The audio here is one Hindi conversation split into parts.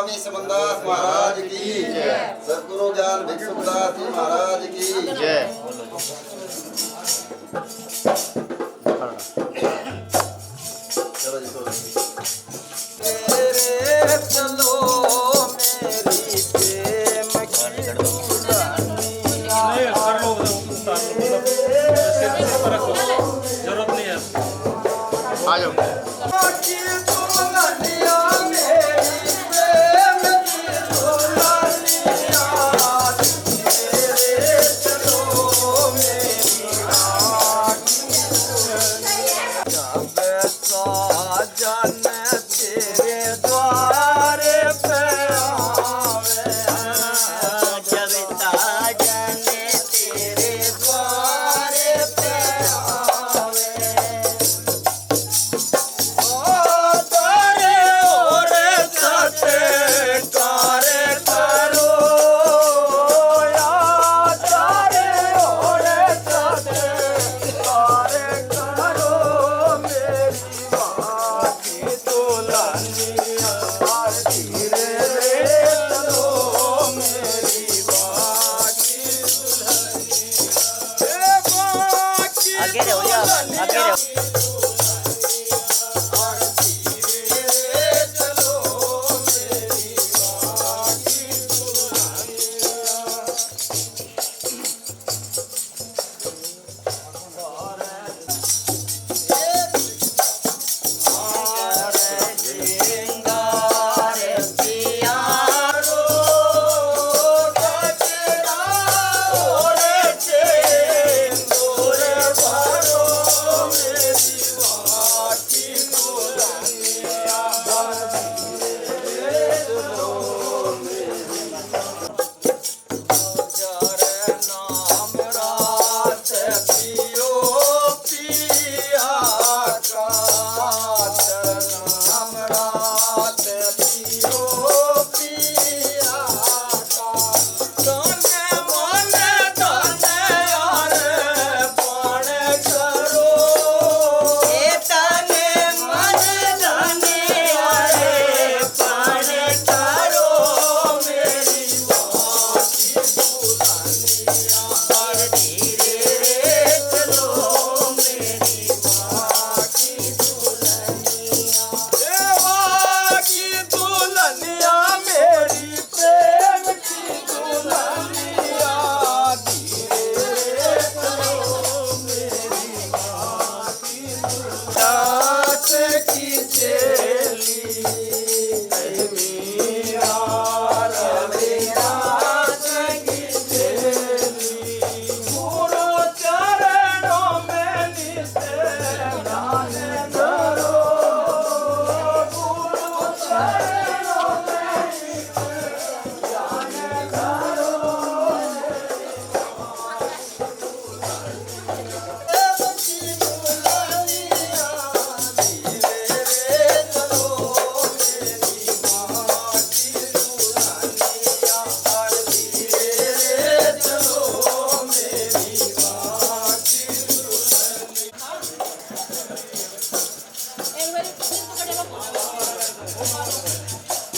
स्वामी समनदास महाराज की जय। सद्गुरु ज्ञान भिक्षुदास जी महाराज की जय। चलो जी चलो मेरी प्रेम की जरूरत नहीं है। आ जाओ।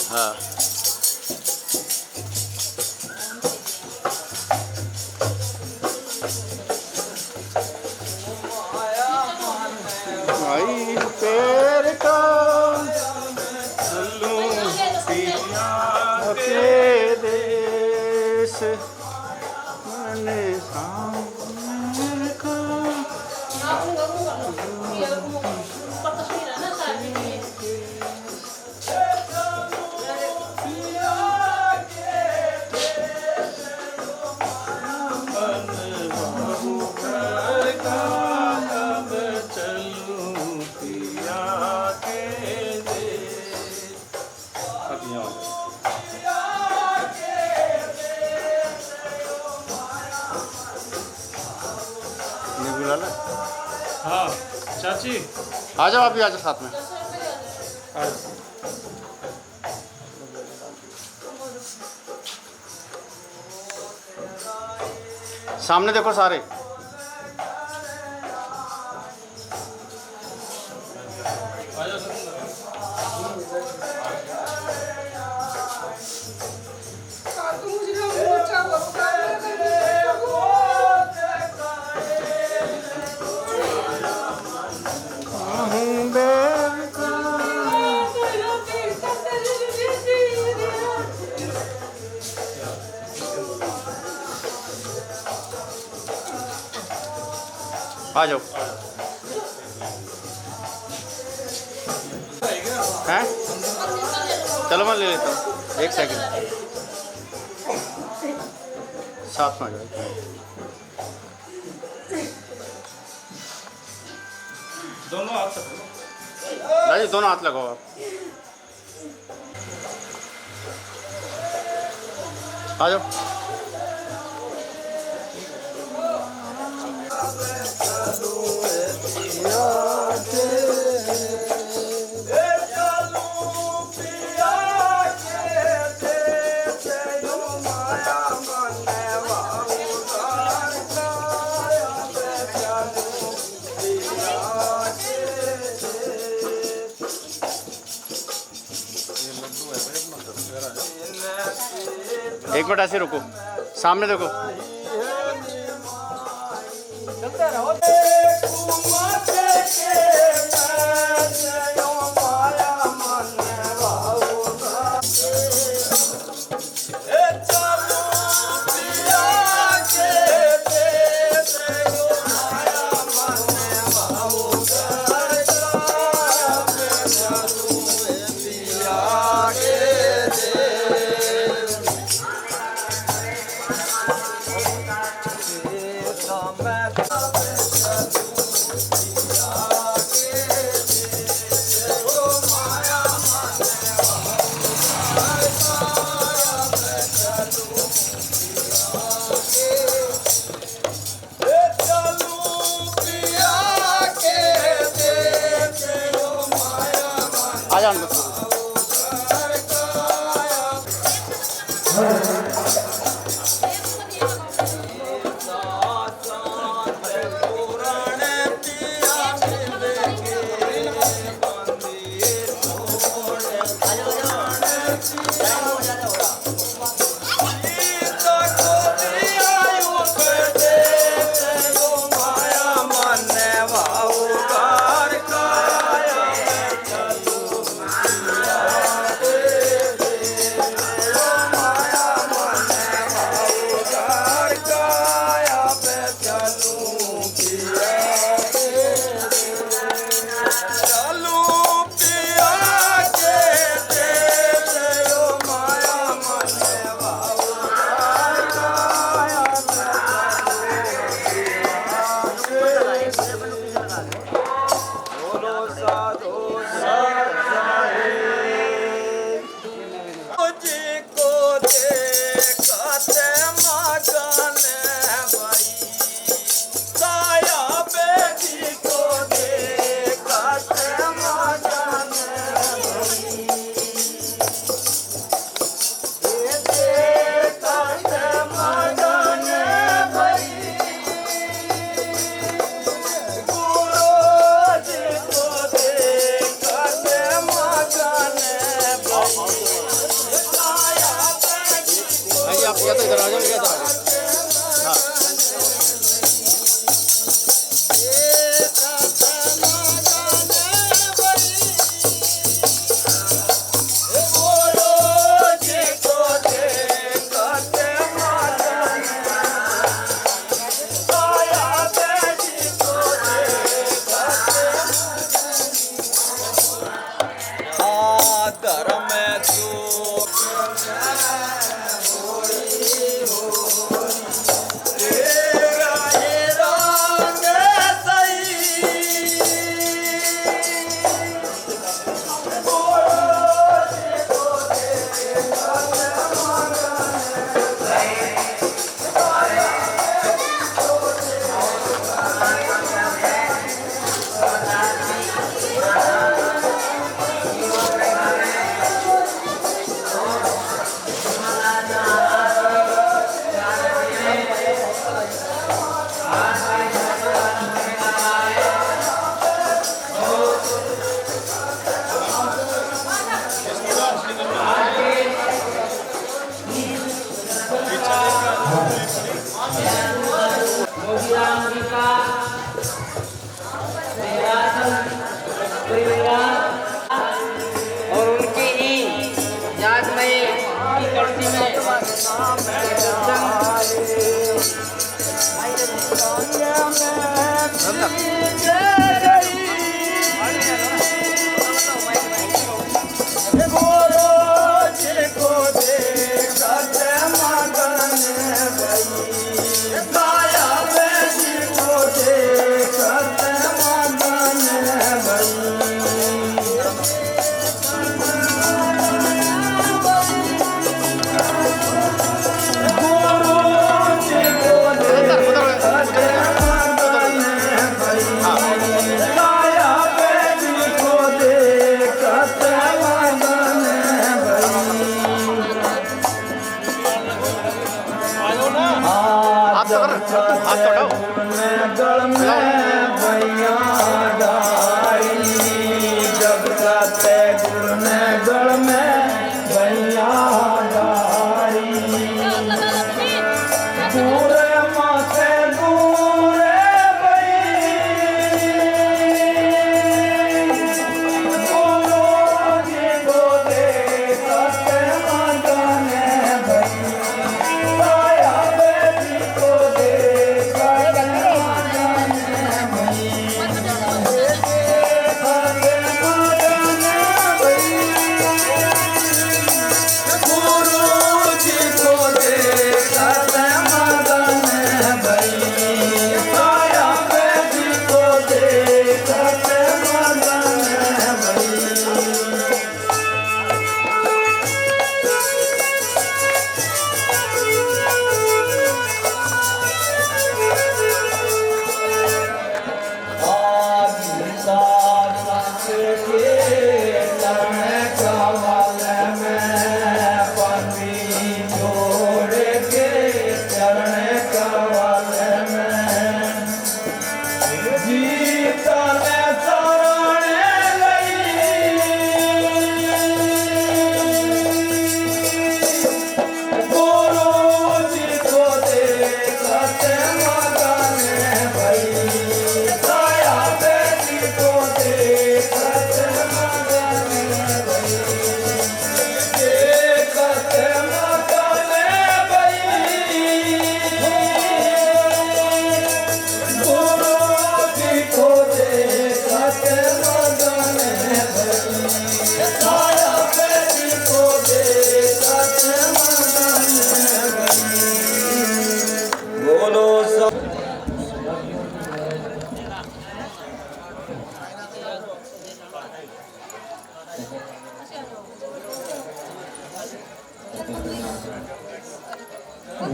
हाँ भाई पैर का के देश मन का हाँ चाची आ जाओ, आप भी आ जाओ साथ में। सामने देखो सारे। आ जाओ। हैं? चलो मैं ले लेता हूँ, एक सेकंड। साथ में आ जाओ। दोनों हाथ से राजी दोनों हाथ लगाओ आप। आ जाओ। एक मिनट ऐसे रुको, सामने देखो। आ जाओ अंदर। आप या तो इधर आ जाओ या इधर आ जाओ। हाँ और उनकी याद में की कड़ती में हाथ तो उठाओ।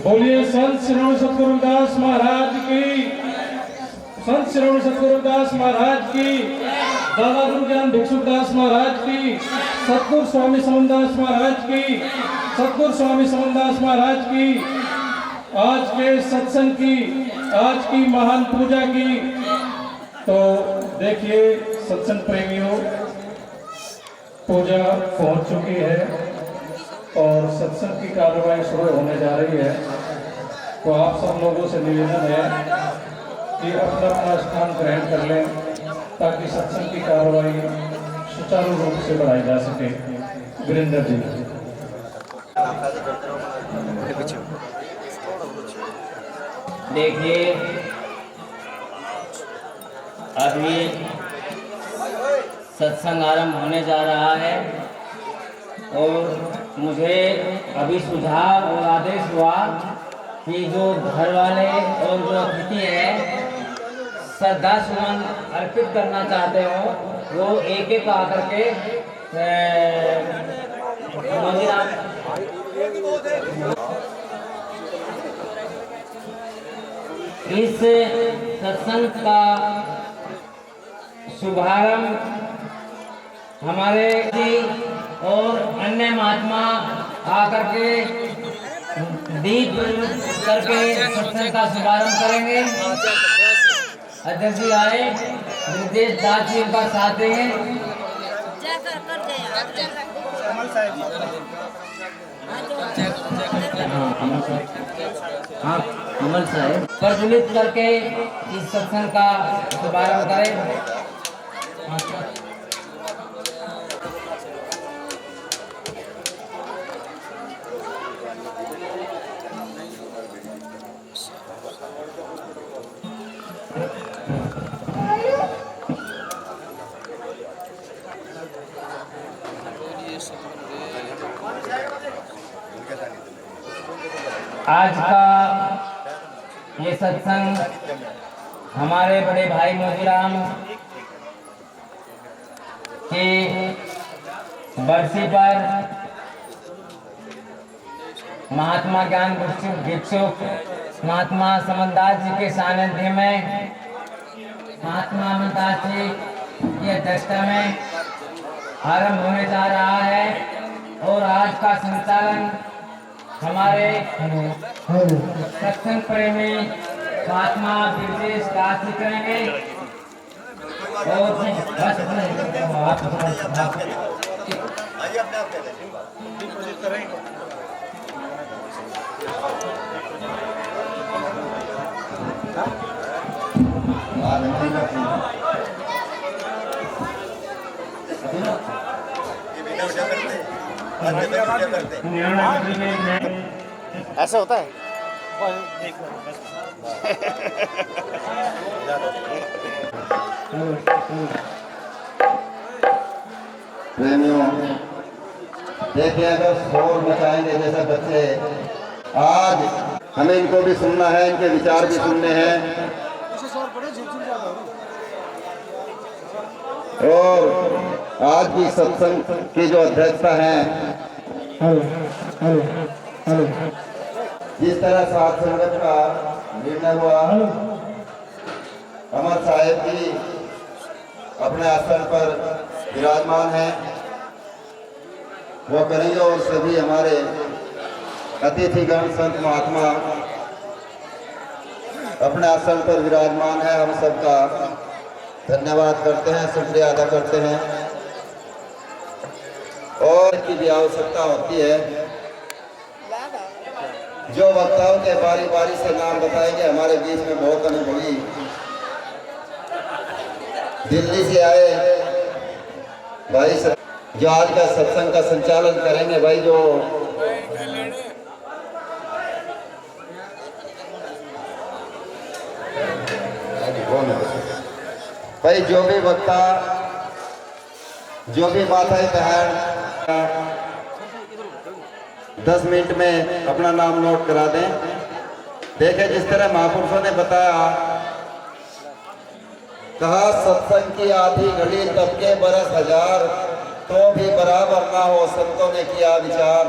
बोलिए संत श्रवण सतगुरुदास महाराज की, संत श्रवण सतगुरुदास महाराज की, दादा गुरु ज्ञान भिक्षुदास महाराज की, सतगुरु स्वामी समनदास महाराज की, सतगुरु स्वामी समनदास महाराज की। आज के सत्संग की, आज की महान पूजा की, तो देखिए सत्संग प्रेमियों, पूजा पहुंच चुकी है और सत्संग की कार्रवाई शुरू होने जा रही है। तो आप सब लोगों से निवेदन है कि अपना अपना स्थान ग्रहण कर लें ताकि सत्संग की कार्रवाई सुचारू रूप से बढ़ाई जा सके। वीरेंद्र जी, देखिए अभी सत्संग आरंभ होने जा रहा है और मुझे अभी सुझाव और आदेश हुआ कि जो घर वाले और जो अतिथि है श्रद्धा सुमन अर्पित करना चाहते हो वो एक एक आकर के इस सत्संग का शुभारंभ हमारे और अन्य महात्मा आकर के दीप करके सत्संग का शुभारंभ करेंगे। अध्यक्ष जी आए, निर्देश दास जी इनका साथ देंगे। हाँ, कमल साहब प्रज्वलित करके इस सत्संग का शुभारंभ करें। आज का ये सत्संग हमारे बड़े भाई मोतीराम की बरसी पर महात्मा ज्ञान भिक्षुक महात्मा समनदास जी के सानिध्य में महात्मा अमरदास जी की अध्यक्षता में आरंभ होने जा रहा है और आज का संचालन हमारे सत्संग प्रेमी महात्मा विशेष काशी करेंगे और बस ऐसा होता है। प्रेमियों, देखिए अगर शोर मचाएंगे जैसे बच्चे, आज हमें इनको भी सुनना है, इनके विचार भी सुनने हैं। और आज की सत्संग की जो अध्यक्षता है, जिस तरह साथ संगत का निर्णय हुआ, अमर साहेब जी अपने आसन पर विराजमान हैं, वो करेंगे। और सभी हमारे अतिथिगण संत महात्मा अपने आसन पर विराजमान है। हम सबका धन्यवाद करते हैं, शुक्रिया अदा करते हैं। और की भी आवश्यकता होती है। जो वक्ताओं के बारी बारी से नाम बताएंगे, हमारे बीच में बहुत अनुभवी दिल्ली से आए भाई जो आज का सत्संग का संचालन करेंगे, भाई जो भी वक्ता, जो भी माताएं बहन 10 मिनट में अपना नाम नोट करा दें। देखें, जिस तरह महापुरुषों ने बताया, कहा सत्संग की आधी घड़ी तब के बरस हजार, तो भी बराबर ना हो संतों ने किया विचार।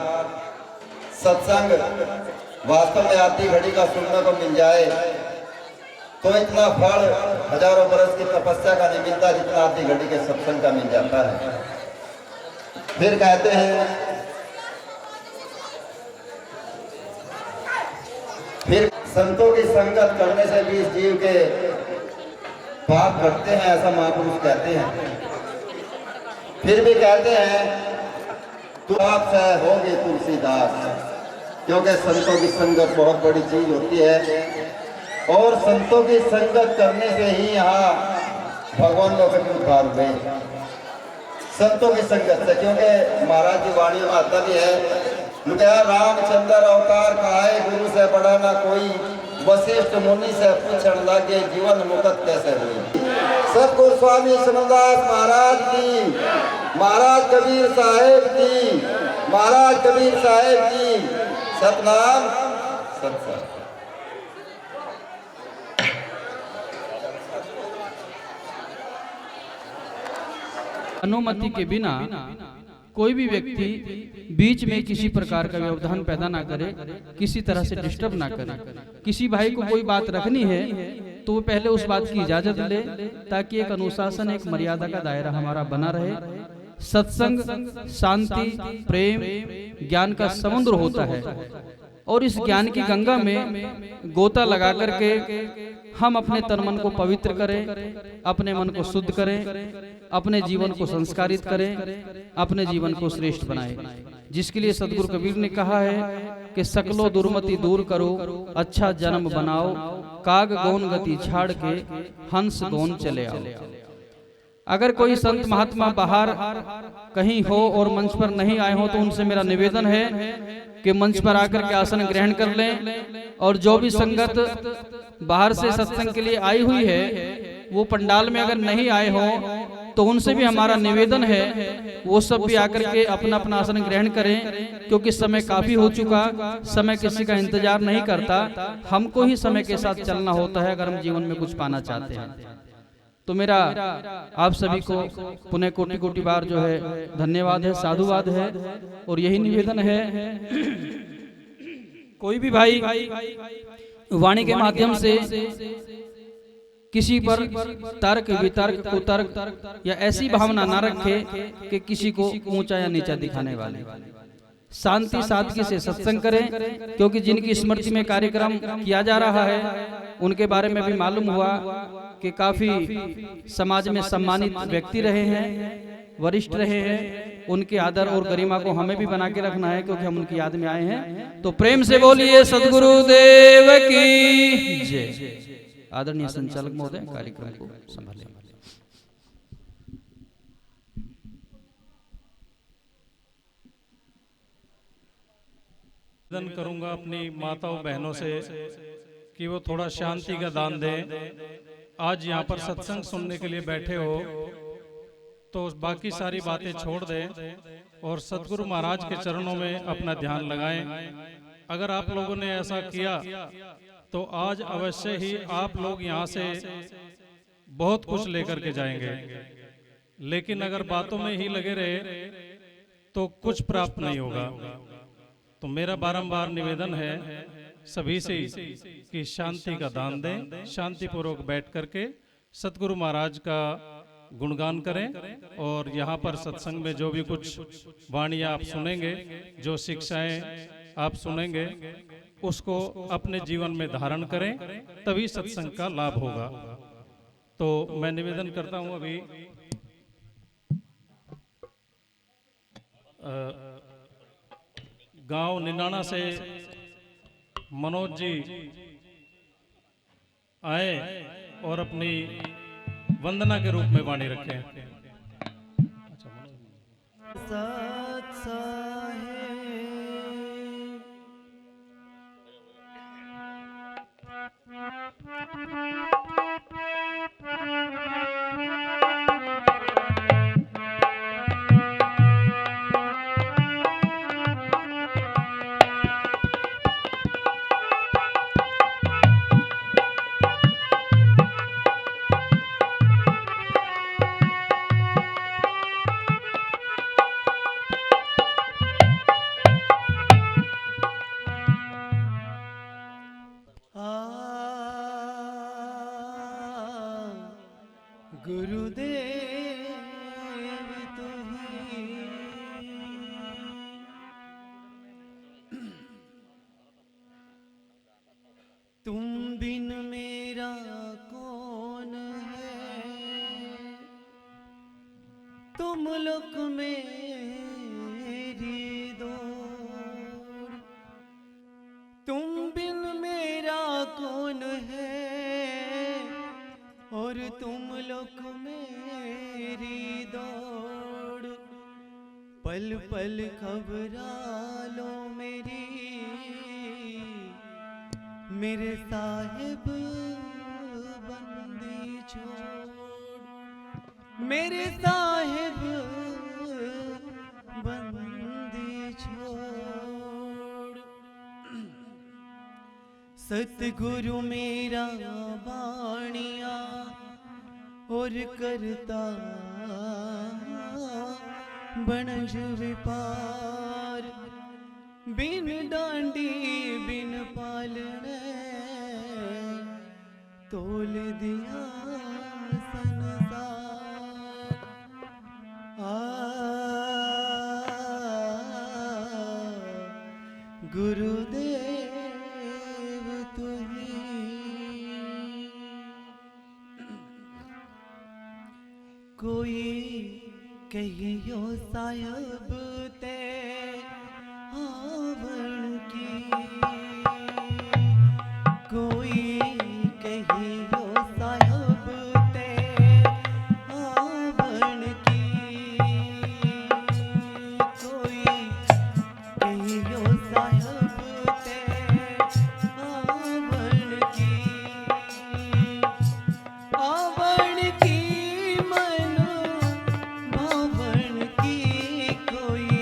सत्संग वास्तव में आधी घड़ी का सुनने को मिल जाए तो इतना फल हजारों बरस की तपस्या का नहीं मिलता जितना आधी घड़ी के सत्संग का मिल जाता है। फिर कहते हैं, फिर संतों की संगत करने से भी इस जीव के पाप घटते हैं, ऐसा महापुरुष कहते हैं। फिर भी कहते हैं, तू आप से होगे तुलसीदास, क्योंकि संतों की संगत बहुत बड़ी चीज होती है। और संतों की संगत करने से ही यहाँ भगवान लोग के उद्धार हुए, संतों की संगत से। क्योंकि महाराज की वाणी में आता भी है, रामचंद्र अवतार कहाए गुरु से बड़ा ना कोई, वशिष्ठ मुनि से पूछने लगे जीवन मुक्त कैसे हुई। सतगुरु स्वामी सुनदास महाराज की, महाराज कबीर साहेब की, महाराज कबीर साहेब की सतनाम सत्संग। अनुमति के बिना कोई भी व्यक्ति बीच में किसी प्रकार का व्यवधान पैदा ना करे, किसी तरह से डिस्टर्ब ना करे। किसी भाई को कोई बात रखनी है तो वो पहले उस बात की इजाजत ले, ताकि एक अनुशासन, एक मर्यादा का दायरा हमारा बना रहे। सत्संग शांति, प्रेम, ज्ञान का समुद्र होता है, और इस ज्ञान की गंगा में गोता लगा करके हम अपने तन मन को पवित्र करें, अपने मन को शुद्ध करें, अपने जीवन को संस्कारित करें, अपने जीवन को श्रेष्ठ बनाएं। जिसके लिए सदगुरु कबीर ने कहा है कि सकलो दुर्मति दूर करो, अच्छा जन्म बनाओ, काग गौन गति छाड़ के हंस गौन चले आओ। अगर कोई संत महात्मा बाहर कहीं हो और मंच पर नहीं आए हो तो उनसे मेरा निवेदन है कि मंच पर आकर के आसन ग्रहण कर लें। और जो भी संगत बाहर से सत्संग के लिए आई हुई है वो पंडाल में अगर नहीं आए हो तो उनसे भी हमारा निवेदन है वो सब भी आकर के अपना अपना आसन ग्रहण करें, क्योंकि समय काफी हो चुका। समय किसी का इंतजार नहीं करता, हमको ही समय के साथ चलना होता है अगर हम जीवन में कुछ पाना चाहते हैं। तो मेरा आप सभी को पुनः कोटि कोटि बार जो है धन्यवाद है, साधुवाद है। और यही निवेदन है, कोई भी भाई वाणी के माध्यम से किसी पर तर्क वितर्क कुतर्क या ऐसी भावना ना रखे कि किसी को ऊंचा या नीचा दिखाने वाले। शांति सादगी से सत्संग करें, क्योंकि जिनकी स्मृति में कार्यक्रम किया जा रहा है उनके बारे में भी मालूम हुआ कि काफी समाज में सम्मानित व्यक्ति रहे हैं, वरिष्ठ रहे हैं। उनके आदर और गरिमा को हमें भी बना के रखना है, क्योंकि हम उनकी याद में आए हैं। तो प्रेम से बोलिए सद्गुरु देव की जय। आदरणीय संचालक महोदय कार्यक्रम को संभालें। निवेदन करूंगा अपनी माताओं बहनों से कि वो थोड़ा शांति का दान दें। आज यहाँ पर सत्संग सुनने के लिए बैठे हो तो बाकी सारी बातें छोड़ दें और सतगुरु महाराज के चरणों में अपना ध्यान लगाएं। अगर आप लोगों ने ऐसा किया तो आज अवश्य ही आप लोग यहाँ से बहुत कुछ लेकर के जाएंगे, लेकिन अगर बातों में ही लगे रहे तो कुछ प्राप्त नहीं होगा। तो मेरा बारंबार निवेदन है सभी से कि शांति का दान दें, शांति पूर्वक बैठ करके सतगुरु महाराज का गुणगान करें। और यहाँ पर सत्संग में जो भी कुछ वाणियाँ आप सुनेंगे, जो शिक्षाएं आप सुनेंगे, उसको अपने जीवन में धारण करें, तभी सत्संग का लाभ होगा। तो मैं निवेदन करता हूँ अभी गांव निनाना से मनोज जी आए और अपनी वंदना के रूप में वाणी रखें। तुम बिन मेरा कौन है, तुम लोग मेरी दौड़। तुम बिन मेरा कौन है और तुम लोग मेरी दौड़। पल पल खबरा लो मेरी, मेरे साहिब बंदी छोड़। मेरे साहिब बंदी छोड़। सतगुरु मेरा बाणिया और करता बनज विपार। बिन डांडी बिन पालने तोल दिया संसार। गुरुदेव तुही। कोई कहियो साहिब ते आवण की, कोई कहियो साहिब ते आवण की। कोई कहियो साहिब ते आवण की। आवण की मन भावण की। कोई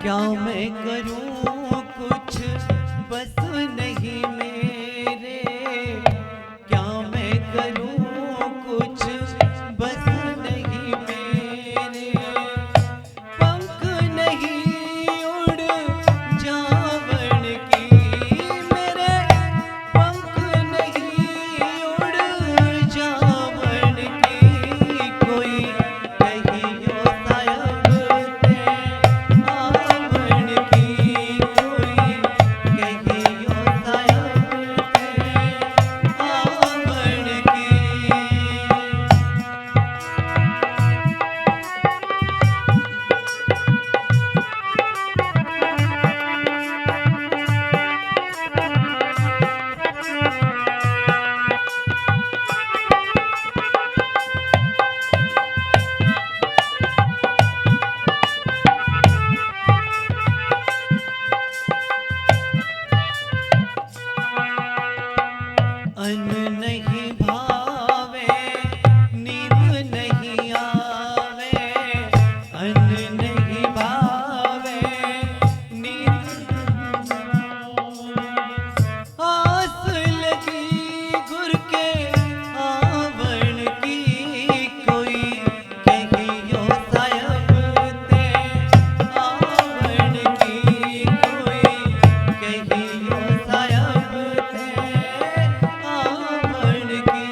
क्या मैं करूं कुछ बस नहीं मेरे, क्या मैं करूं कुछ बस नहीं मेरे, पंख नहीं उड़ जावण की मेरे, पंख नहीं उड़ जावण की, कोई कहियो सायब ते आवण की, कोई कहियो सायब ते आवण की। अन्न नहीं भावे नींद नहीं आवे, अन्न नहीं भावे नींद, आस लगी गुर के आवण की, कोई कहियो सायब ते आवण की, कोई कहियो सायब ते आवण की।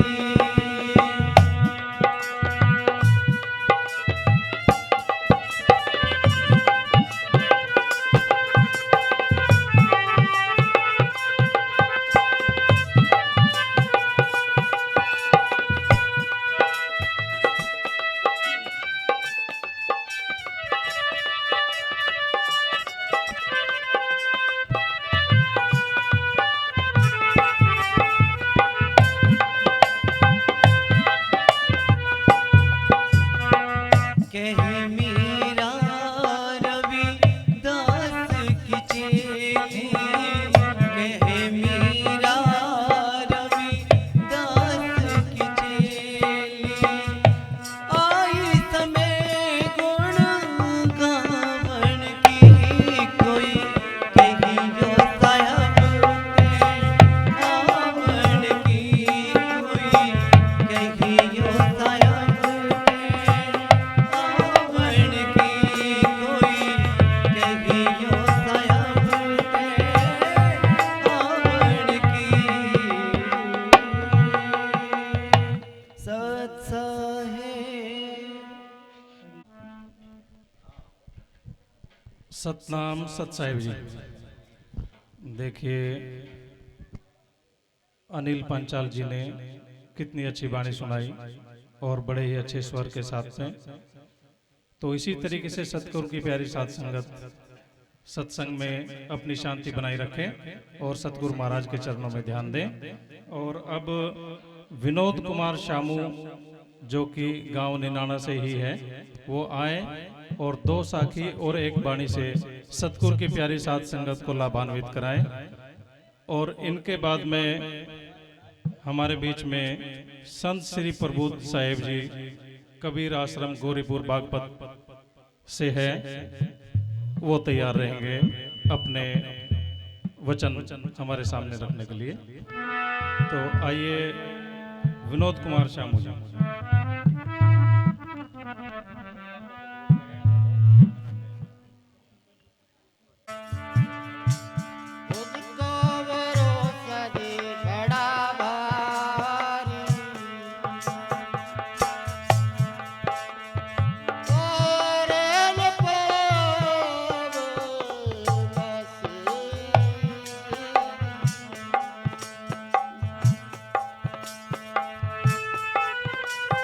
कह मीरा रविदास की चेली, कह मीरा रविदास की चेली, आई समय गुण गावण की, कोई कहियो सायब ते आवण की, कोई कहियो सायब ते आवण की, कोई कहियो सायब ते आवण की। सत साहेब सतनाम सत साहिब जी। देखिए अनिल पांचाल जी ने कितनी अच्छी वाणी सुनाई और बड़े ही अच्छे स्वर के साथ में। तो इसी तरीके से सतगुरु की प्यारी साध संगत सत्संग में अपनी शांति बनाए रखें और सतगुरु महाराज के चरणों में ध्यान दें। और अब विनोद कुमार शामू जो कि गांव निनाना से ही है, वो आए और 2 साखी और 1 बाणी से सतगुरु की प्यारी साध संगत को लाभान्वित कराएं। और इनके बाद में हमारे बीच में संत श्री प्रबोध साहेब जी कबीर आश्रम गौरीपुर बागपत से है, वो तैयार रहेंगे अपने वचन हमारे सामने रखने के लिए। तो आइए विनोद कुमार शामू जी। बस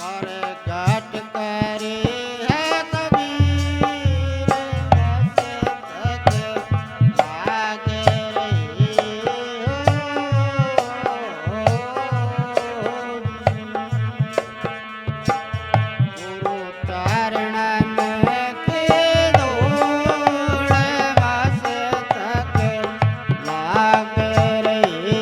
प्रगट करे है कबीर मस्तक लाग रही गुरु तारणन के दौड़ मस्तक लाग रही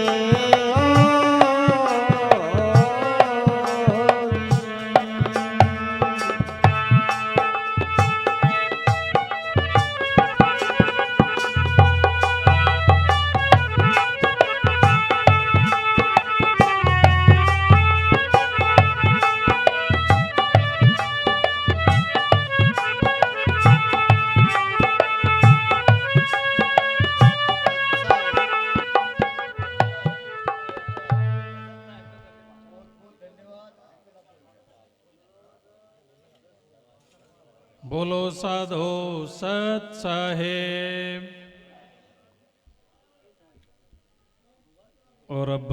बोलो साधो सत साहेब। और अब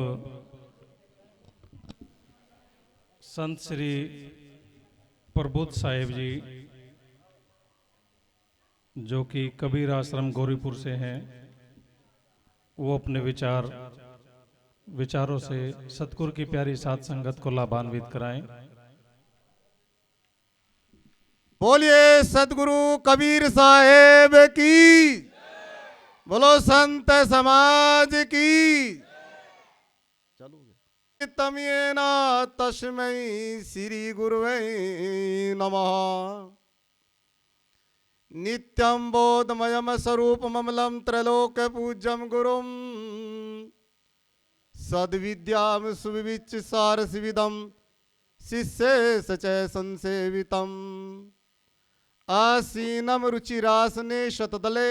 संत श्री प्रबोध साहेब जी, जो कि कबीर आश्रम गौरीपुर से हैं, वो अपने विचारों से सतगुरु की प्यारी साध संगत को लाभान्वित कराएं। बोलिए सतगुरु कबीर साहेब की, बोलो संत समाज की। चलो तमेना तस्मै श्री गुरुवे नमः। नित्यं बोधमयम स्वरूपममलं त्रैलोक पूज्यं गुरुं सद्विद्यां सुविविच्च सारसिविदं शिष्ये सचय संसेवितम् आसीनम रुचिरासने शतदले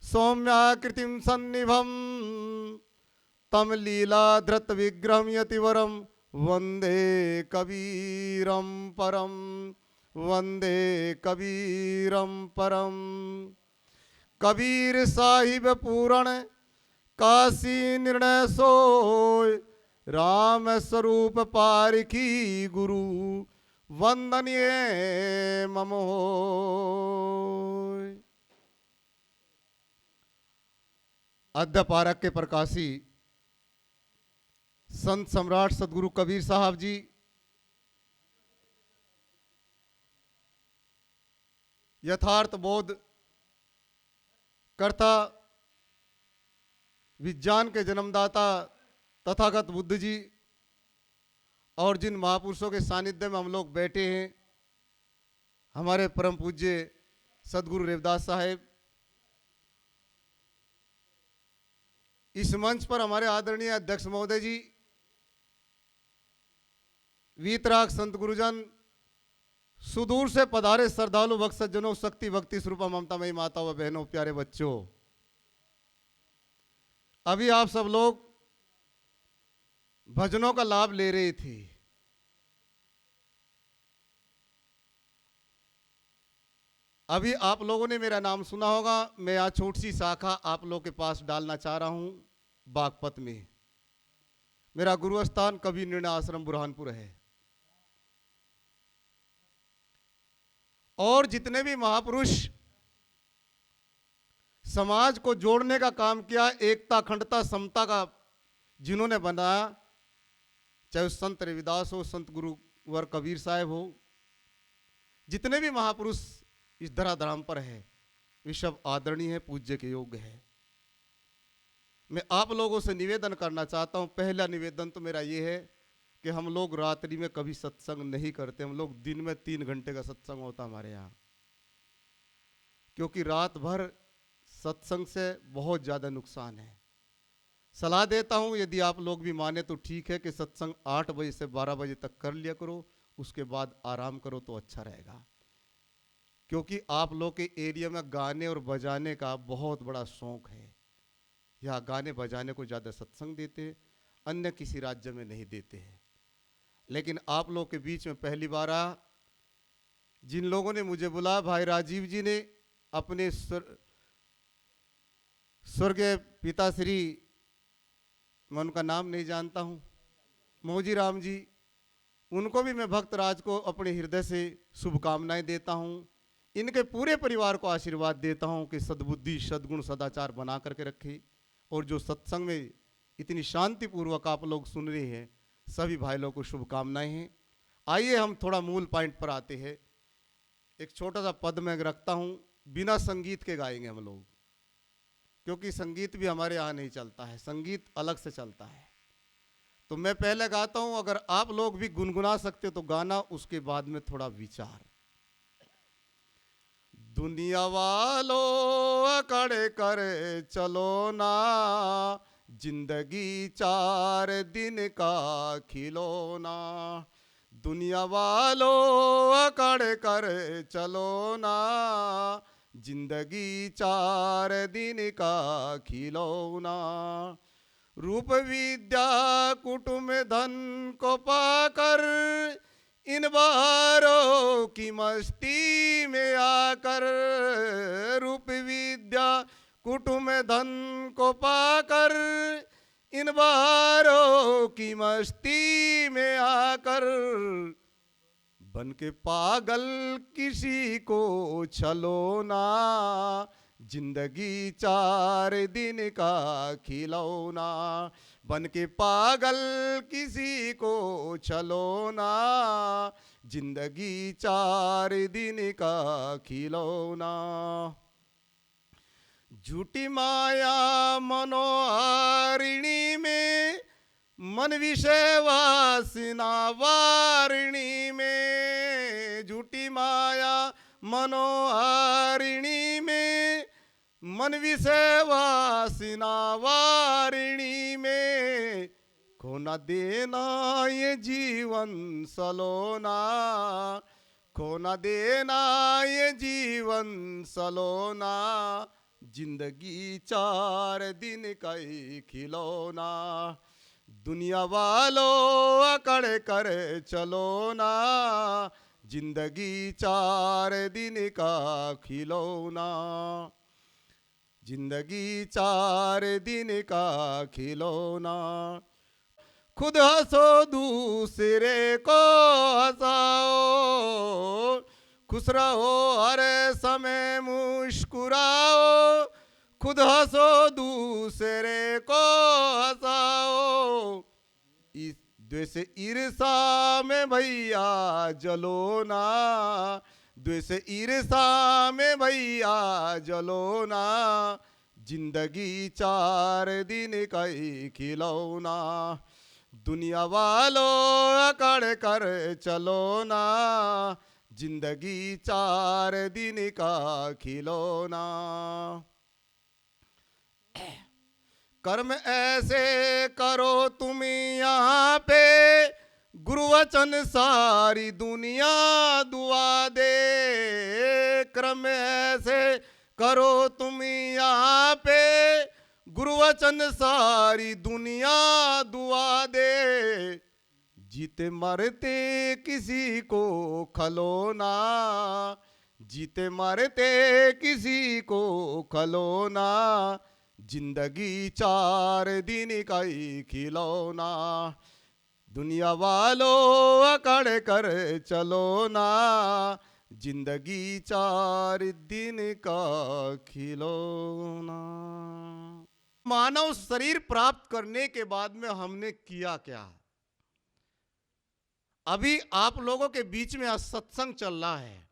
सौम्याकृतिं सन्निभं तम लीलाधृत विग्रहं यतिवरं वंदे कबीरं परम, वंदे कबीरं परम। कबीर साहिब पूरण काशी निर्णय सोय, राम स्वरूप पारखी गुरु वंदनीय मम होय। अद्य पारक के प्रकाशी संत सम्राट सदगुरु कबीर साहब जी यथार्थ बोध कर्ता, विज्ञान के जन्मदाता तथागत बुद्ध जी, और जिन महापुरुषों के सानिध्य में हम लोग बैठे हैं, हमारे परम पूज्य सदगुरु रविदास साहेब, इस मंच पर हमारे आदरणीय अध्यक्ष महोदय जी, वीतराग संत गुरुजन, सुदूर से पधारे श्रद्धालु भक्त सज्जनों, शक्ति भक्ति स्वरूपा ममतामयी माता व बहनों, प्यारे बच्चों, अभी आप सब लोग भजनों का लाभ ले रहे थे। अभी आप लोगों ने मेरा नाम सुना होगा। मैं यहाँ छोटी सी शाखा आप लोग के पास डालना चाह रहा हूं बागपत में। मेरा गुरु स्थान कबीर निर्णय आश्रम बुरहानपुर है। और जितने भी महापुरुष समाज को जोड़ने का काम किया, एकता अखंडता समता का जिन्होंने बनाया, चाहे संत रविदास हो, संत गुरुवर कबीर साहब हो, जितने भी महापुरुष इस धराधाम पर है, वे सब आदरणीय है, पूज्य के योग्य है। मैं आप लोगों से निवेदन करना चाहता हूं। पहला निवेदन तो मेरा ये है कि हम लोग रात्रि में कभी सत्संग नहीं करते। हम लोग दिन में 3 घंटे का सत्संग होता हमारे यहाँ, क्योंकि रात भर सत्संग से बहुत ज़्यादा नुकसान है। सलाह देता हूं, यदि आप लोग भी माने तो ठीक है कि सत्संग 8 बजे से 12 बजे तक कर लिया करो, उसके बाद आराम करो तो अच्छा रहेगा। क्योंकि आप लोग के एरिया में गाने और बजाने का बहुत बड़ा शौक है। यहाँ गाने बजाने को ज़्यादा सत्संग देते हैं, अन्य किसी राज्य में नहीं देते हैं। लेकिन आप लोग के बीच में पहली बार आ, जिन लोगों ने मुझे बुलाया, भाई राजीव जी ने अपने स्वर्गीय पिताश्री, मैं उनका नाम नहीं जानता हूँ, मोजी राम जी, उनको भी मैं भक्त राज को अपने हृदय से शुभकामनाएं देता हूं। इनके पूरे परिवार को आशीर्वाद देता हूं कि सद्बुद्धि सद्गुण सदाचार बना करके रखे। और जो सत्संग में इतनी शांतिपूर्वक आप लोग सुन रहे हैं, सभी भाई लोगों को शुभकामनाएं हैं। आइए हम थोड़ा मूल पॉइंट पर आते हैं। एक छोटा सा पद मैं रखता हूं, बिना संगीत के गाएंगे हम लोग, क्योंकि संगीत भी हमारे यहाँ नहीं चलता है, संगीत अलग से चलता है। तो मैं पहले गाता हूं, अगर आप लोग भी गुनगुना सकते तो गाना, उसके बाद में थोड़ा विचार। दुनिया वालों अकड़ करे चलो ना, जिंदगी 4 दिन का खिलौना। दुनिया वालों अकड़ करे चलो ना, जिंदगी 4 दिन का खिलौना। रूप विद्या कुटुंब धन को पाकर, इन बारों की मस्ती में आकर। रूप विद्या कुटुंब धन को पाकर, इन बारों की मस्ती में आकर। बन के पागल किसी को छलो ना, जिंदगी 4 दिन का खिलौना। बन के पागल किसी को छलो ना, जिंदगी 4 दिन का खिलौना। झूठी माया मनोहारिणी में, मन विषय वासना वारिणी में। झूठी माया मनोहारिणी में, मन विषय वासना वारिणी में। खोना देना ये जीवन सलोना, खोना देना ये जीवन सलोना। जिंदगी 4 दिन का ही खिलौना। दुनिया वालों अकड़ कर चलो ना, जिंदगी 4 दिन का खिलौना। जिंदगी 4 दिन का खिलौना। खुद हंसो दूसरे को हंसाओ, खुश रहो हर समय मुस्कुराओ। खुद हंसो दूसरे को हंसाओ, इस द्वेष ईर्षा में भैया जलो ना। द्वेष ईर्षा में भैया जलो ना, जिंदगी 4 दिन का ही खिलौना। दुनिया वालों अकड़ कर चलो ना, जिंदगी 4 दिन का खिलौना। कर्म ऐसे करो तुम यहाँ पे, गुरुवचन सारी दुनिया दुआ दे। कर्म ऐसे करो तुम यहाँ पे, गुरुवचन सारी दुनिया दुआ दे। जीते मरते किसी को खलोना, जीते मरते किसी को खलोना। जिंदगी 4 दिन का ही खिलौना। दुनिया वालों अकड़ कर चलो ना, जिंदगी 4 दिन का खिलौना। मानव शरीर प्राप्त करने के बाद में हमने किया क्या? अभी आप लोगों के बीच में आज सत्संग चल रहा है।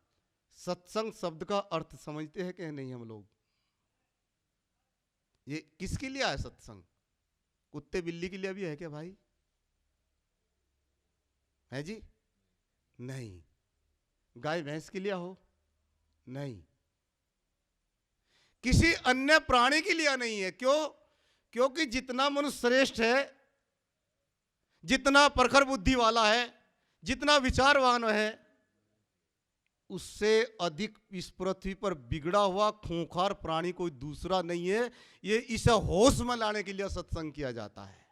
सत्संग शब्द का अर्थ समझते हैं कि नहीं हम लोग? ये किसके लिए है सत्संग? कुत्ते बिल्ली के लिए भी है क्या भाई? है जी? नहीं। गाय भैंस के लिए हो? नहीं। किसी अन्य प्राणी के लिए नहीं है। क्यों? क्योंकि जितना मनुष्य श्रेष्ठ है, जितना प्रखर बुद्धि वाला है, जितना विचारवान है, उससे अधिक इस पृथ्वी पर बिगड़ा हुआ खूंखार प्राणी कोई दूसरा नहीं है। ये इसे होश में लाने के लिए सत्संग किया जाता है।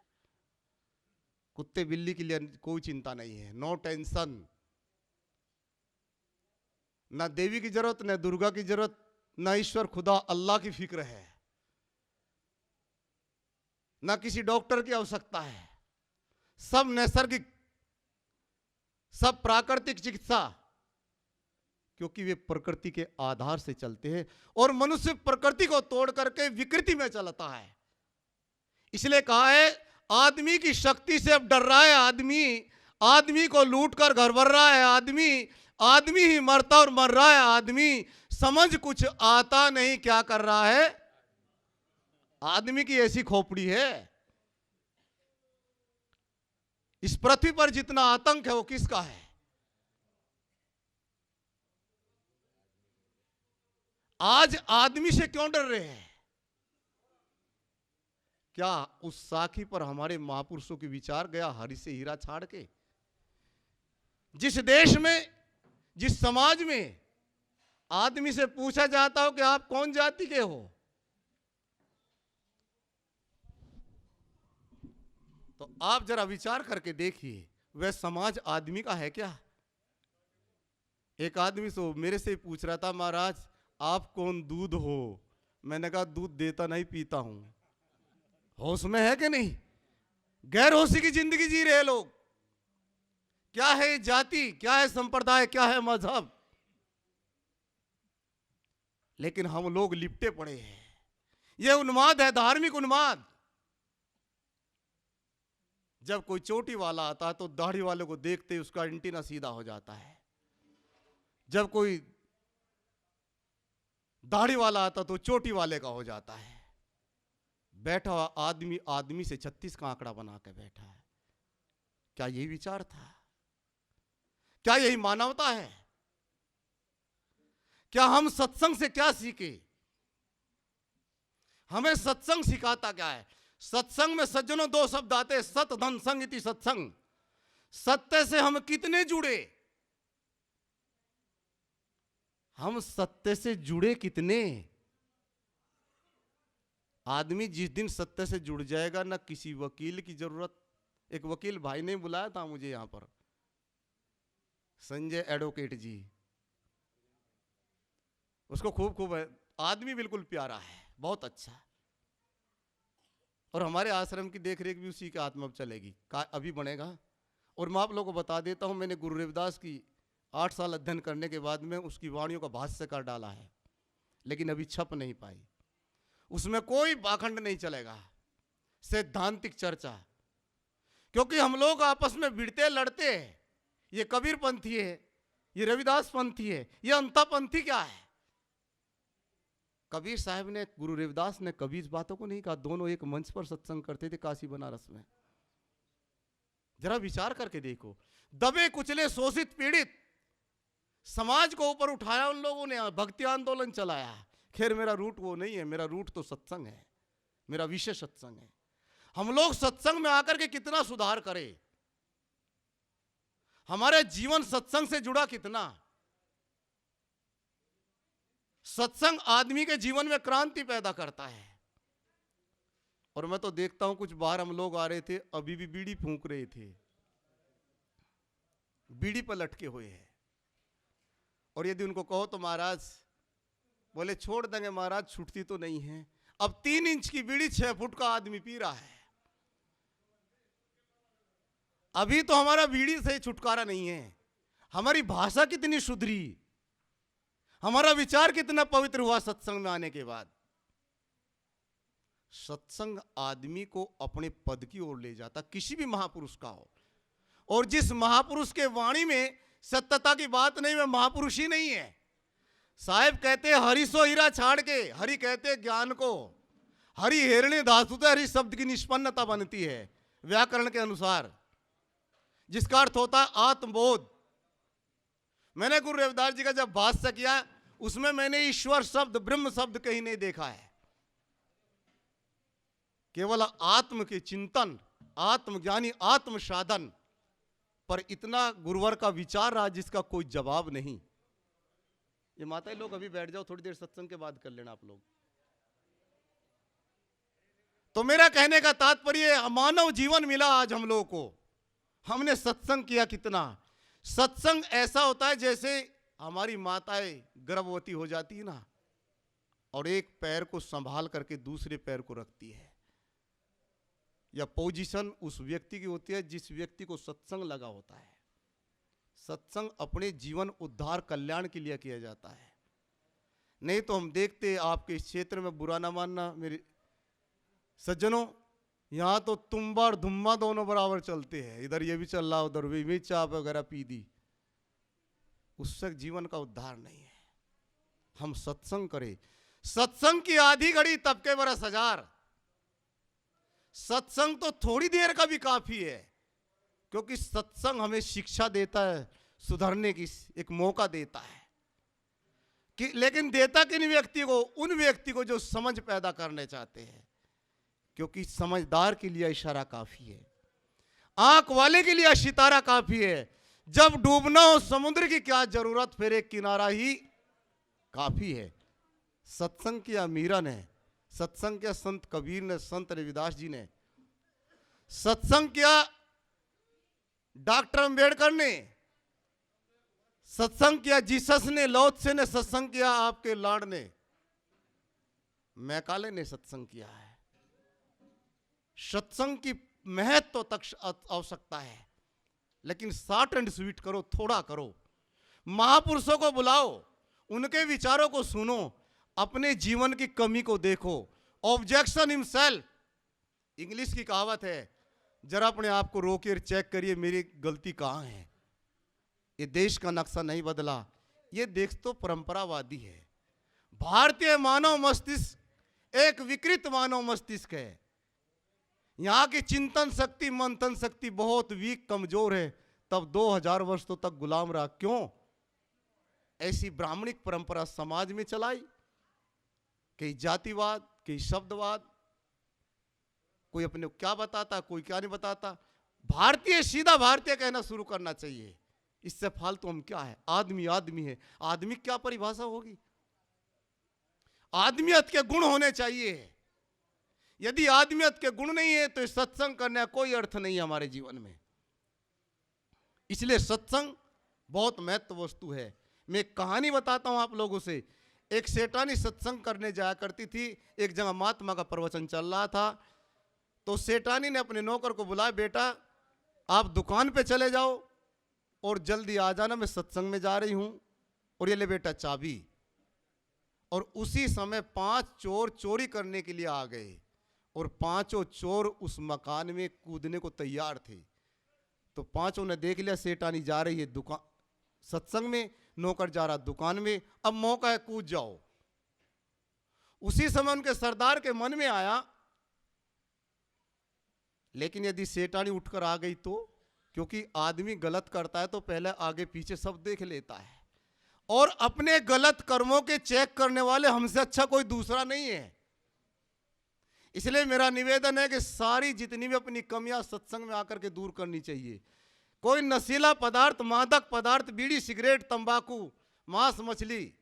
कुत्ते बिल्ली के लिए कोई चिंता नहीं है, नो टेंशन। ना देवी की जरूरत, ना दुर्गा की जरूरत, ना ईश्वर खुदा अल्लाह की फिक्र है, ना किसी डॉक्टर की आवश्यकता है। सब नैसर्गिक सब प्राकृतिक चिकित्सा, क्योंकि वे प्रकृति के आधार से चलते हैं और मनुष्य प्रकृति को तोड़ करके विकृति में चलता है। इसलिए कहा है आदमी की शक्ति से अब डर रहा है आदमी, आदमी को लूट कर घर भर रहा है आदमी, आदमी ही मरता और मर रहा है आदमी, समझ कुछ आता नहीं क्या कर रहा है आदमी की ऐसी खोपड़ी है। इस पृथ्वी पर जितना आतंक है वो किसका है? आज आदमी से क्यों डर रहे हैं? क्या उस साखी पर हमारे महापुरुषों के विचार गया हरि से हीरा छाड़ के? जिस देश में, जिस समाज में आदमी से पूछा जाता हो कि आप कौन जाति के हो, तो आप जरा विचार करके देखिए वह समाज आदमी का है क्या? एक आदमी से मेरे से पूछ रहा था, महाराज आप कौन दूध हो? मैंने कहा दूध देता नहीं पीता हूं। होश में है कि नहीं? गैर होशी की जिंदगी जी रहे लोग। क्या है जाति, क्या है संप्रदाय, क्या है मजहब, लेकिन हम लोग लिपटे पड़े हैं। यह उन्माद है, धार्मिक उन्माद। जब कोई चोटी वाला आता है तो दाढ़ी वाले को देखते ही उसका एंटीना सीधा हो जाता है। जब कोई दाढ़ी वाला आता तो चोटी वाले का हो जाता है। बैठा हुआ आदमी आदमी से 36 का आंकड़ा बना के बैठा है। क्या यही विचार था? क्या यही मानवता है? क्या हम सत्संग से क्या सीखे? हमें सत्संग सिखाता क्या है? सत्संग में सज्जनों 2 शब्द आते हैं, सत धन संग इति सत्संग। सत्य से हम कितने जुड़े? हम सत्य से जुड़े कितने? आदमी जिस दिन सत्य से जुड़ जाएगा ना किसी वकील की जरूरत। एक वकील भाई ने बुलाया था मुझे यहां पर, संजय एडवोकेट जी, उसको खूब है, आदमी बिल्कुल प्यारा है, बहुत अच्छा, और हमारे आश्रम की देखरेख भी उसी के हाथ में अब चलेगी, अभी बनेगा। और मैं आप लोगों को बता देता हूं, मैंने गुरु रविदास की 8 साल अध्ययन करने के बाद में उसकी वाणियों का भाष्य कर डाला है, लेकिन अभी छप नहीं पाई। उसमें कोई पाखंड नहीं चलेगा, सैद्धांतिक चर्चा, क्योंकि हम लोग आपस में भिड़ते लड़ते हैं। ये कबीर पंथी है, ये रविदास पंथी है, ये अंता पंथी क्या है? कबीर साहब ने, गुरु रविदास ने कभी इस बातों को नहीं कहा। दोनों एक मंच पर सत्संग करते थे काशी बनारस में। जरा विचार करके देखो, दबे कुचले शोषित पीड़ित समाज को ऊपर उठाया उन लोगों ने, भक्ति आंदोलन चलाया। खैर मेरा रूट वो नहीं है, मेरा रूट तो सत्संग है, मेरा विषय सत्संग है। हम लोग सत्संग में आकर के कितना सुधार करें, हमारे जीवन सत्संग से जुड़ा कितना। सत्संग आदमी के जीवन में क्रांति पैदा करता है। और मैं तो देखता हूं कुछ बाहर हम लोग आ रहे थे, अभी भी बीड़ी फूंक रहे थे, बीड़ी पर लटके हुए हैं। और यदि उनको कहो तो महाराज, बोले छोड़ देंगे महाराज, छूटती तो नहीं है। अब 3 इंच की बीड़ी 6 फुट का आदमी पी रहा है। अभी तो हमारा बीड़ी से छुटकारा नहीं है। हमारी भाषा कितनी सुधरी, हमारा विचार कितना पवित्र हुआ सत्संग में आने के बाद। सत्संग आदमी को अपने पद की ओर ले जाता, किसी भी महापुरुष का हो। और जिस महापुरुष के वाणी में सत्यता की बात नहीं, वह महापुरुष ही नहीं है। साहेब कहते हरि सो हीरा छाड़ के, हरि कहते ज्ञान को, हरि हेरणे धातुते हरि शब्द की निष्पन्नता बनती है व्याकरण के अनुसार, जिसका अर्थ होता है आत्मबोध। मैंने गुरु रविदास जी का जब भाष्य किया, उसमें मैंने ईश्वर शब्द, ब्रह्म शब्द कहीं नहीं देखा है। केवल आत्म के चिंतन, आत्मज्ञानी, आत्म साधन पर इतना गुरुवर का विचार रहा जिसका कोई जवाब नहीं। ये माताएं लोग अभी बैठ जाओ, थोड़ी देर सत्संग के बाद कर लेना आप लोग। तो मेरा कहने का तात्पर्य, मानव जीवन मिला आज हम लोगों को, हमने सत्संग किया कितना। सत्संग ऐसा होता है जैसे हमारी माताएं गर्भवती हो जाती है ना, और एक पैर को संभाल करके दूसरे पैर को रखती है। या पोजीशन उस व्यक्ति की होती है जिस व्यक्ति को सत्संग लगा होता है। सत्संग अपने जीवन उद्धार कल्याण के लिए किया जाता है। नहीं तो हम देखते हैं आपके इस क्षेत्र में, बुरा ना मानना मेरे सज्जनों, यहाँ तो तुम्बा और धुम्मा दोनों बराबर चलते हैं, इधर ये भी चल रहा उधर भी चाप वगैरह पी दी, उससे जीवन का उद्धार नहीं है। हम सत्संग करें। सत्संग की आधी घड़ी तब के बरस हजार। सत्संग तो थोड़ी देर का भी काफी है, क्योंकि सत्संग हमें शिक्षा देता है, सुधरने की एक मौका देता है कि, लेकिन देता किन व्यक्ति को? उन व्यक्ति को जो समझ पैदा करने चाहते हैं, क्योंकि समझदार के लिए इशारा काफी है, आंख वाले के लिए सितारा काफी है। जब डूबना हो समुद्र की क्या जरूरत, फिर एक किनारा ही काफी है। सत्संग किया मीरा ने, सत्संग किया संत कबीर ने, संत रविदास जी ने, सत्संग किया डॉक्टर अंबेडकर ने, सत्संग किया जीसस ने, लौत्से ने सत्संग किया, आपके लाड ने, मैकाले ने सत्संग किया है। सत्संग की महत्व तक आवश्यकता है, लेकिन शॉर्ट एंड स्वीट करो, थोड़ा करो। महापुरुषों को बुलाओ, उनके विचारों को सुनो, अपने जीवन की कमी को देखो। ऑब्जेक्शन हिमसेल्फ, इंग्लिश की कहावत है, जरा अपने आप को रोकिए, चेक करिए मेरी गलती कहाँ है। ये देश का नक्शा नहीं बदला, ये देश तो परंपरावादी है। भारतीय मानव मस्तिष्क एक विकृत मानव मस्तिष्क है। यहाँ की चिंतन शक्ति, मंथन शक्ति बहुत वीक, कमजोर है। तब 2000 वर्ष तो तक गुलाम रहा। क्यों? ऐसी ब्राह्मणिक परंपरा समाज में चलाई, कई जातिवाद, कई शब्दवाद, कोई अपने क्या बताता, कोई क्या नहीं बताता। भारतीय सीधा भारतीय कहना शुरू करना चाहिए। इससे फालतू हम क्या है? आदमी आदमी है। आदमी क्या परिभाषा होगी? आदमियत के गुण होने चाहिए। यदि आदमियत के गुण नहीं है तो सत्संग करने का कोई अर्थ नहीं है हमारे जीवन में। इसलिए सत्संग बहुत महत्व वस्तु है। मैं एक कहानी बताता हूं आप लोगों से। एक सेठानी सत्संग करने जाया करती थी। एक जगह महात्मा का प्रवचन चल रहा था, तो सेठानी ने अपने नौकर को बुलाया, बेटा आप दुकान पे चले जाओ और जल्दी आ जाना, मैं सत्संग में जा रही हूं, और ये ले बेटा चाबी। और उसी समय 5 चोर चोरी करने के लिए आ गए, और 5 चोर उस मकान में कूदने को तैयार थे। तो 5 ने देख लिया सेठानी जा रही है दुकान सत्संग में, नौकर जा रहा दुकान में, अब मौका है कूद जाओ। उसी समय उनके सरदार के मन में आया, लेकिन यदि सेठानी उठकर आ गई तो, क्योंकि आदमी गलत करता है तो पहले आगे पीछे सब देख लेता है, और अपने गलत कर्मों के चेक करने वाले हमसे अच्छा कोई दूसरा नहीं है। इसलिए मेरा निवेदन है कि सारी जितनी भी अपनी कमियां सत्संग में आकर के दूर करनी चाहिए। कोई नशीला पदार्थ, मादक पदार्थ, बीड़ी सिगरेट, तंबाकू, मांस मछली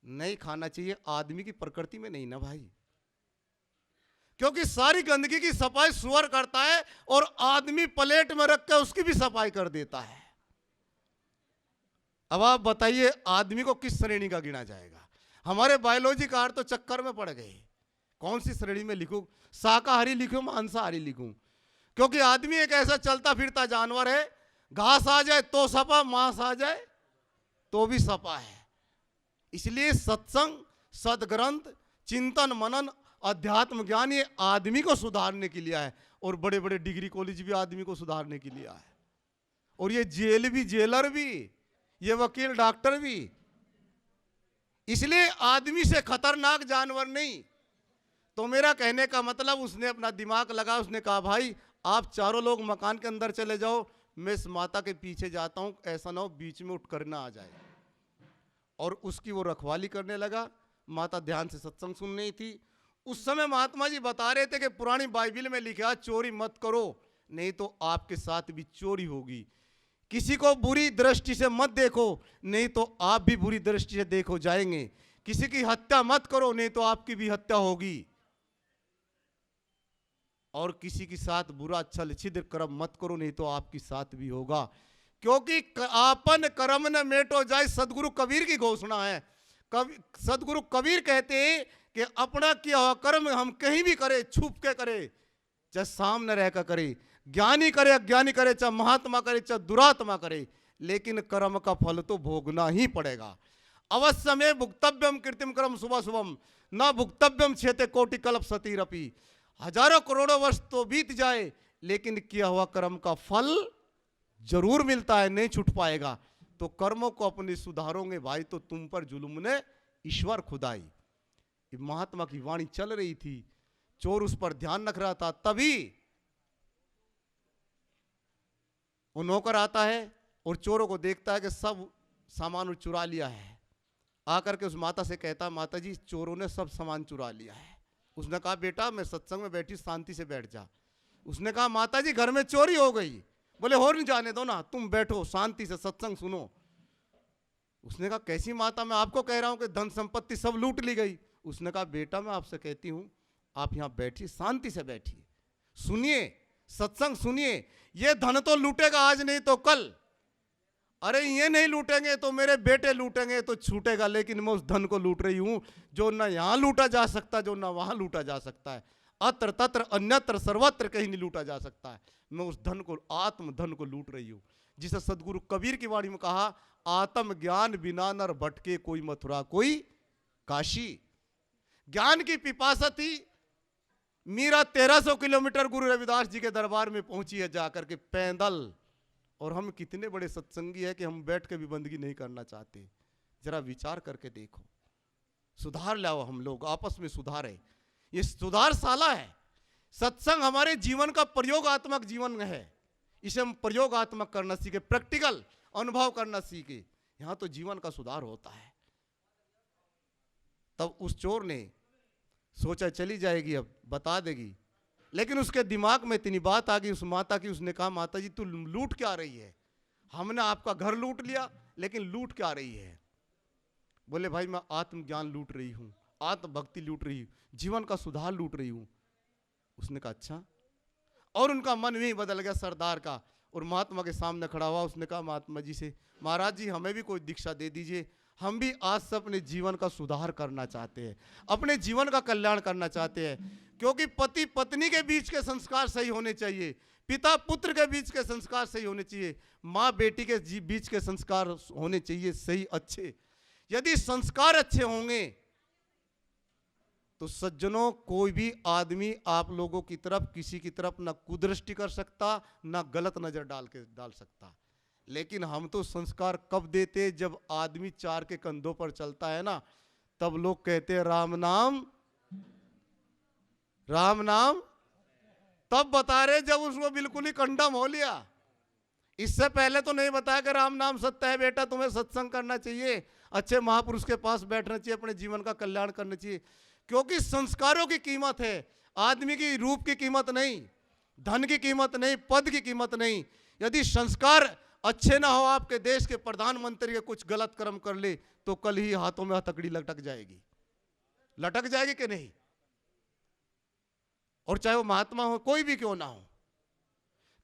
नहीं खाना चाहिए। आदमी की प्रकृति में नहीं ना भाई, क्योंकि सारी गंदगी की सफाई सुअर करता है, और आदमी प्लेट में रख के उसकी भी सफाई कर देता है। अब आप बताइए आदमी को किस श्रेणी का गिना जाएगा? हमारे बायोलॉजी कार तो चक्कर में पड़ गए, कौन सी श्रेणी में लिखूं? शाकाहारी लिखूं, मांसाहारी लिखूं? क्योंकि आदमी एक ऐसा चलता फिरता जानवर है, घास आ जाए तो सपा, मांस आ जाए तो भी सपा है। इसलिए सत्संग, सदग्रंथ, चिंतन, मनन, अध्यात्म ज्ञान ये आदमी को सुधारने के लिए है, और बड़े बड़े डिग्री कॉलेज भी आदमी को सुधारने के लिए है, और ये जेल भी, जेलर भी, ये वकील डॉक्टर भी। इसलिए आदमी से खतरनाक जानवर नहीं। तो मेरा कहने का मतलब, उसने अपना दिमाग लगा, उसने कहा भाई आप चारों लोग मकान के अंदर चले जाओ, मैं इस माता के पीछे जाता हूं, ऐसा ना हो बीच में उठ कर ना आ जाए। और उसकी वो रखवाली करने लगा। माता ध्यान से सत्संग सुन रही थी। उस समय महात्मा जी बता रहे थे कि पुरानी बाइबिल में लिखा चोरी मत करो, नहीं तो आपके साथ भी चोरी होगी। किसी को बुरी दृष्टि से मत देखो, नहीं तो आप भी बुरी दृष्टि से देखो जाएंगे। किसी की हत्या मत करो, नहीं तो आपकी भी हत्या होगी। और किसी के साथ बुरा छल छिद्र कर्म मत करो, नहीं तो आपके साथ भी होगा। क्योंकि आपन कर्म न मेटो जाए, सदगुरु कबीर की घोषणा है। सदगुरु कबीर कहते हैं कि अपना किया हुआ कर्म हम कहीं भी करें, छुप के करें, चाहे सामने रहकर करे, ज्ञानी करे, अज्ञानी करे, चाहे महात्मा करे, चाहे दुरात्मा करे, लेकिन कर्म का फल तो भोगना ही पड़ेगा। अवश्य में भुक्तव्यम कृत्रिम कर्म शुभ शुभम न भुक्तव्यम क्षेत्र कोटि कल्प सतीरपि। हजारों करोड़ों वर्ष तो बीत जाए लेकिन किया हुआ कर्म का फल जरूर मिलता है, नहीं छूट पाएगा। तो कर्मों को अपने सुधारोगे भाई तो तुम पर जुल्म ने ईश्वर खुदाई। ये महात्मा की वाणी चल रही थी, चोर उस पर ध्यान रख रहा था। तभी वो नौकर आता है और चोरों को देखता है कि सब सामान चुरा लिया है। आकर के उस माता से कहता, माता जी चोरों ने सब सामान चुरा लिया है। उसने कहा बेटा मैं सत्संग में बैठी, शांति से बैठ जा। उसने कहा माता जी घर में चोरी हो गई। बोले हो नहीं जाने दो ना, तुम बैठो शांति से सत्संग सुनो। उसने कहा कैसी माता, मैं आपको कह रहा हूं कि धन संपत्ति सब लूट ली गई। उसने कहा बेटा मैं आपसे कहती हूं आप यहां बैठिए, शांति से बैठिए, सुनिए सत्संग सुनिए। ये धन तो लूटेगा आज नहीं तो कल, अरे ये नहीं लूटेंगे तो मेरे बेटे लूटेंगे तो छूटेगा, लेकिन मैं उस धन को लूट रही हूं जो ना यहां लूटा जा सकता, जो ना वहां लूटा जा सकता है। अत्र तत्र अन्यत्र सर्वत्र कहीं नहीं लूटा जा सकता है। मैं उस धन को, आत्म धन को लूट रही हूं, जिसे सदगुरु कबीर की वाणी में कहा, आत्म ज्ञान बिना नर भटके कोई मथुरा कोई काशी। ज्ञान की पिपासा थी मीरा 1300 किलोमीटर गुरु रविदास जी के दरबार में पहुंची है जाकर के पैदल। और हम कितने बड़े सत्संगी है कि हम बैठ के भी बंदगी नहीं करना चाहते। जरा विचार करके देखो, सुधार लाओ, हम लोग आपस में सुधारे। ये सुधारशाला है। सत्संग हमारे जीवन का प्रयोगात्मक जीवन है, इसे हम प्रयोगात्मक करना सीखे, प्रैक्टिकल अनुभव करना सीखे। यहां तो जीवन का सुधार होता है। तब उस चोर ने सोचा चली जाएगी, अब बता देगी, लेकिन उसके दिमाग में इतनी बात आ गई उस माता की। उसने कहा माता जी तू लूट क्या रही है? हमने आपका घर लूट लिया लेकिन लूट क्या रही है? बोले भाई मैं आत्मज्ञान लूट रही हूं, आत्मभक्ति लूट रही हूं, जीवन का सुधार लूट रही हूं। उसने कहा अच्छा। और उनका मन भी बदल गया सरदार का, और महात्मा के सामने खड़ा हुआ। उसने कहा महात्मा जी से, महाराज जी हमें भी कोई दीक्षा दे दीजिए, हम भी आज से अपने जीवन का सुधार करना चाहते हैं, अपने जीवन का कल्याण करना चाहते हैं। क्योंकि पति पत्नी के बीच के संस्कार सही होने चाहिए, पिता पुत्र के बीच के संस्कार सही होने चाहिए, माँ बेटी के बीच के संस्कार होने चाहिए सही अच्छे। यदि संस्कार अच्छे होंगे तो सज्जनों कोई भी आदमी आप लोगों की तरफ किसी की तरफ ना कुदृष्टि कर सकता, ना गलत नजर डाल सकता। लेकिन हम तो संस्कार कब देते, जब आदमी चार के कंधों पर चलता है ना, तब लोग कहते हैं राम नाम राम नाम। तब बता रहे जब उसको बिल्कुल ही कंडम हो लिया। इससे पहले तो नहीं बताया कि राम नाम सत्य है बेटा, तुम्हें सत्संग करना चाहिए, अच्छे महापुरुष के पास बैठना चाहिए, अपने जीवन का कल्याण करना चाहिए। क्योंकि संस्कारों की कीमत है, आदमी की रूप की कीमत नहीं, धन की कीमत नहीं, पद की कीमत नहीं। यदि संस्कार अच्छे ना हो, आपके देश के प्रधानमंत्री के कुछ गलत कर्म कर ले तो कल ही हाथों में हथकड़ी लटक जाएगी, लटक जाएगी कि नहीं? और चाहे वो महात्मा हो कोई भी क्यों ना हो,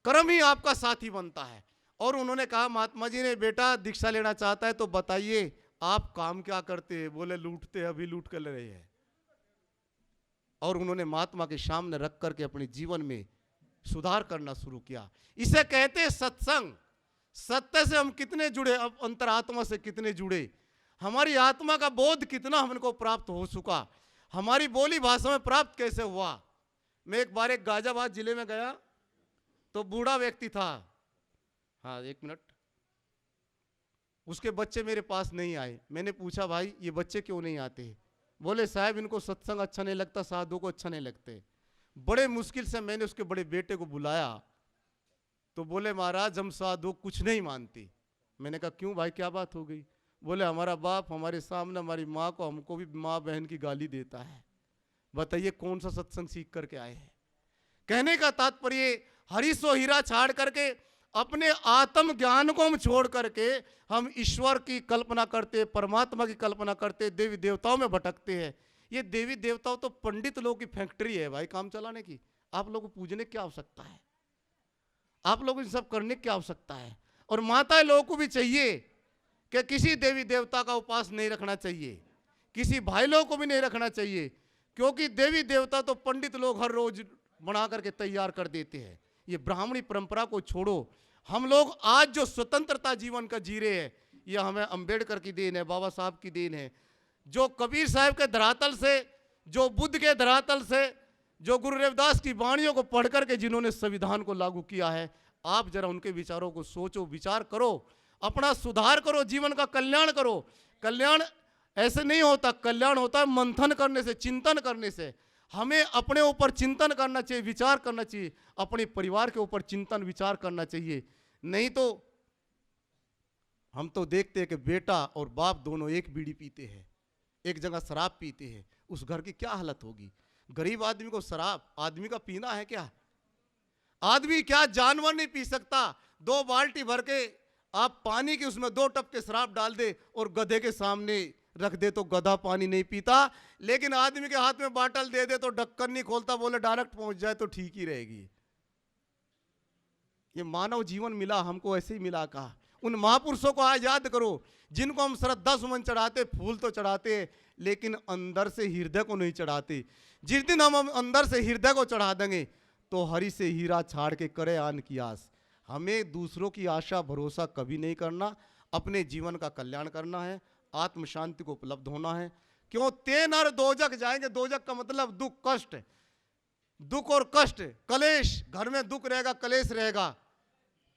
कर्म ही आपका साथी बनता है। और उन्होंने कहा महात्मा जी ने, बेटा दीक्षा लेना चाहता है तो बताइए आप काम क्या करते हैं? बोले लूटते हैं, अभी लूट कर ले रहे हैं। और उन्होंने महात्मा के सामने रख करके अपने जीवन में सुधार करना शुरू किया। इसे कहते हैं सत्संग। सत्य से हम कितने जुड़े, अब अंतरात्मा से कितने जुड़े, हमारी आत्मा का बोध कितना हमको प्राप्त हो चुका, हमारी बोली भाषा में प्राप्त कैसे हुआ। मैं एक बार एक गाजियाबाद जिले में गया तो बूढ़ा व्यक्ति था, हाँ एक मिनट, उसके बच्चे मेरे पास नहीं आए। मैंने पूछा भाई ये बच्चे क्यों नहीं आते? बोले साहब इनको सत्संग अच्छा नहीं लगता, साधु को अच्छा नहीं लगते। बड़े मुश्किल से मैंने उसके बड़े बेटे को बुलाया तो बोले महाराज हम साधु कुछ नहीं मानते। मैंने कहा क्यों भाई क्या बात हो गई? बोले हमारा बाप हमारे सामने हमारी माँ को, हमको भी माँ बहन की गाली देता है, बताइए कौन सा सत्संग सीख करके आए हैं? कहने का तात्पर्य हरीसो हीरा छाड़ करके अपने आत्म ज्ञान को हम छोड़ करके हम ईश्वर की कल्पना करते, परमात्मा की कल्पना करते, देवी देवताओं में भटकते हैं। ये देवी देवताओं तो पंडित लोगों की फैक्ट्री है भाई काम चलाने की। आप लोगों को पूजने की आवश्यकता है, आप लोगों को सब करने की आवश्यकता है। और माता लोगों को भी चाहिए कि किसी देवी देवता का उपास नहीं रखना चाहिए, किसी भाई लोगों को भी नहीं रखना चाहिए, क्योंकि देवी देवता तो पंडित लोग हर रोज बना करके तैयार कर देते हैं। ये ब्राह्मणी परंपरा को छोड़ो, हम लोग आज जो स्वतंत्रता जीवन का जी रहे हैं, ये हमें अंबेडकर की देन है, बाबा साहब की देन है। जो कबीर साहब के धरातल से, जो बुद्ध के धरातल से, जो गुरु रविदास की वाणियों को पढ़ करके जिन्होंने संविधान को लागू किया है, आप जरा उनके विचारों को सोचो, विचार करो, अपना सुधार करो, जीवन का कल्याण करो। कल्याण ऐसे नहीं होता, कल्याण होता है मंथन करने से, चिंतन करने से। हमें अपने ऊपर चिंतन करना चाहिए, विचार करना चाहिए, अपने परिवार के ऊपर चिंतन विचार करना चाहिए। नहीं तो हम तो देखते हैं कि बेटा और बाप दोनों एक बीड़ी पीते हैं, एक जगह शराब पीते हैं, उस घर की क्या हालत होगी। गरीब आदमी को शराब आदमी का पीना है क्या? आदमी क्या जानवर नहीं पी सकता? 2 बाल्टी भर के आप पानी की उसमें 2 टपके शराब डाल दे और गधे के सामने रख दे तो गधा पानी नहीं पीता, लेकिन आदमी के हाथ में बाटल दे दे तो ढक्कन नहीं खोलता, बोले डायरेक्ट पहुंच जाए तो ठीक ही रहेगी। ये मानव जीवन मिला हमको, ऐसे ही मिला। कहा उन महापुरुषों को आज याद करो जिनको हम श्रद्धा सुमन चढ़ाते, फूल तो चढ़ाते लेकिन अंदर से हृदय को नहीं चढ़ाते। जिस दिन हम अंदर से हृदय को चढ़ा देंगे तो हरि से हीरा छाड़ के करे आन की आस। हमें दूसरों की आशा भरोसा कभी नहीं करना, अपने जीवन का कल्याण करना है, आत्म शांति को उपलब्ध होना है। क्यों ते नर दोजक जाएंगे? दोजक का मतलब दुख, कष्ट, दुख और कष्ट, कलेश। घर में दुख रहेगा, कलेश रहेगा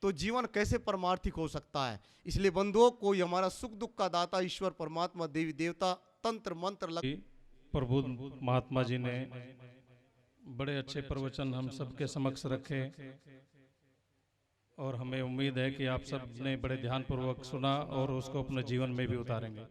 तो जीवन कैसे परमार्थिक हो सकता है? इसलिए बंधुओं, कोई हमारा सुख दुख का दाता ईश्वर परमात्मा, देवी देवता, तंत्र मंत्र प्रभु महात्मा जी ने बड़े अच्छे प्रवचन हम सबके समक्ष रखे और हमें उम्मीद है कि आप सब ने बड़े ध्यानपूर्वक सुना और उसको अपने जीवन में भी उतारेंगे।